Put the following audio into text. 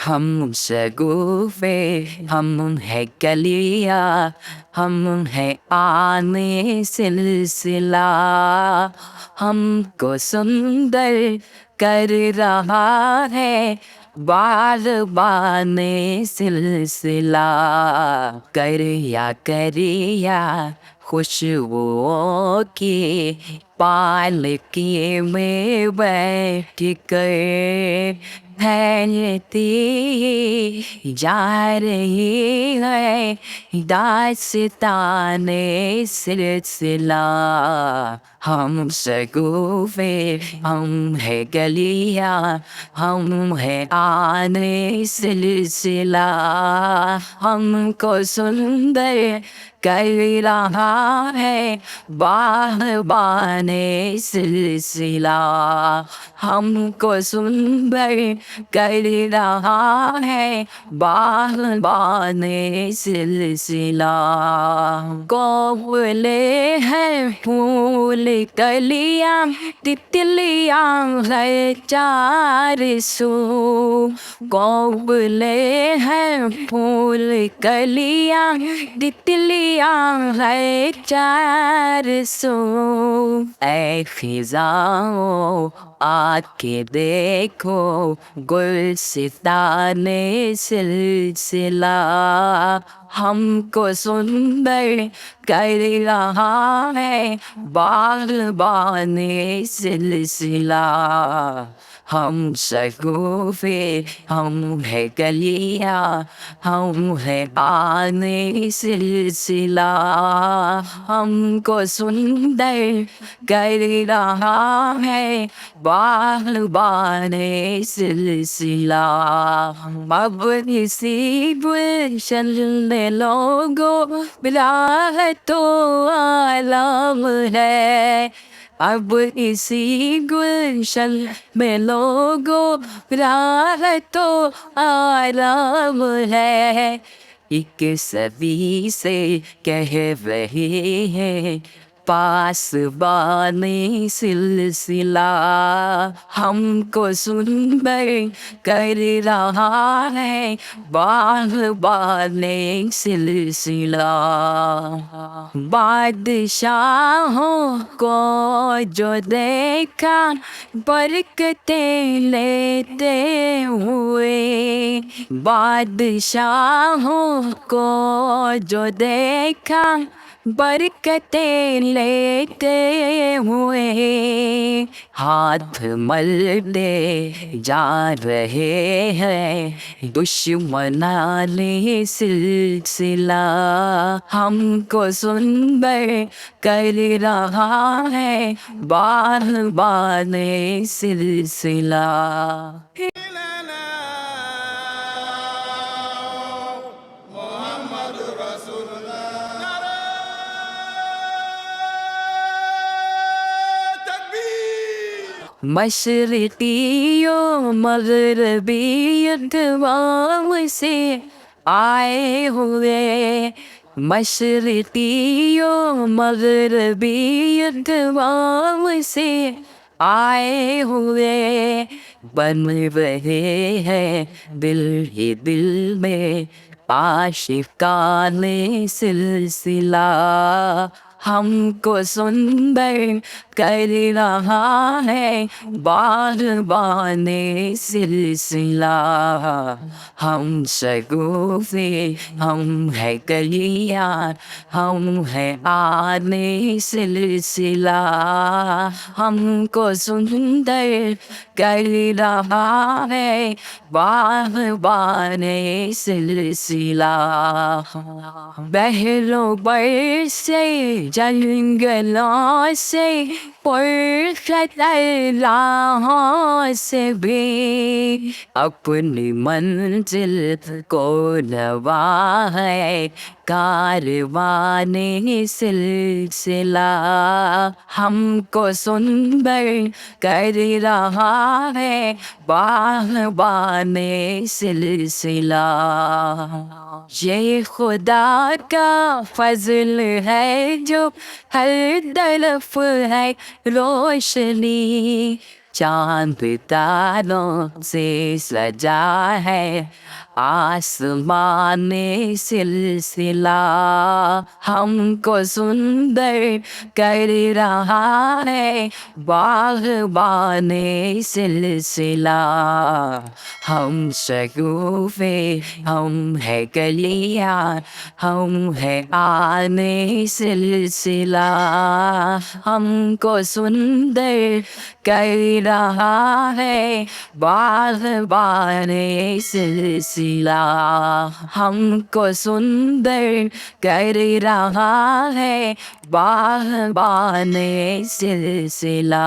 हम शगुफ़े हम है कलियाँ हम है आने सिलसिला हमको सुंदर कर रहा है बार बाने सिलसिला करिया खुशबुओं की पालकी में बैठ कर फैलती जा रही है दास्ताने सिलसिला हम शगुफ़े हम है गलियाँ हम है आने सिलसिला हमको सुंदर कर रहा है बाने सिलसिला हमको सुंदर कर रहा है बाने सिलसिला कौले हैं फूल कलियाँ तितलियाँ है चार सू कौले हैं फूल कलियाँ तितलियाँ है चार सू ऐ फिजाओं आके देखो गुलसिताने सिलसिला हमको सुंदर कर रहा है बाने सिलसिला हम शगुफ़े हम है गलियाँ हम है आने सिलसिला हमको सुंदर कर रहा है बाने सिलसिला अब इसी गुलशन में लोगों मिला है तो आलम है अब इसी गुलशन में लोगों मिला है तो आलम है एक सदी से कह रहे हैं पास बाने सिलसिला हमको सुंदर कर रहा है बाने सिलसिला बादशाहों को जो देखा बरकतें लेते हुए बादशाहों को जो देखा बरकतें लेते हुए हाथ मलते जा रहे हैं दुश्मनाने सिलसिला हमको सुंदर कर रहा है बाने सिलसिला मशरिकियों मगरबियों तमाम से आए हुए मशरिकियों मगरबियों तमाम से आए हुए बन रहे हैं दिल ही दिल में आशिकाने सिलसिला हमको सुंदर कर रहा है बाने सिलसिला हम शगुफ़े हम है गलियाँ हम है आने सिलसिला हमको सुंदर कर रहा है बाने सिलसिला बहरों पर से जंगलों से पुरखत राहों से भी अपनी मंजिल को लवा है कारवाने सिलसिला हमको सुंदर कर रहा है बाने सिलसिला ये खुदा का फजल है जो हर तरफ है रोशनी चांद तारों से सजा है आसमान सिलसिला हमको सुंदर कर रहा है बाग़बाने सिलसिला हम शगुफ़े हम है कलियाँ हम है आने सिलसिला हमको सुंदर कर रहा है बाग़बाने सिलसिला हमको सुंदर कर रहा है बाग़बाने सिलसिला।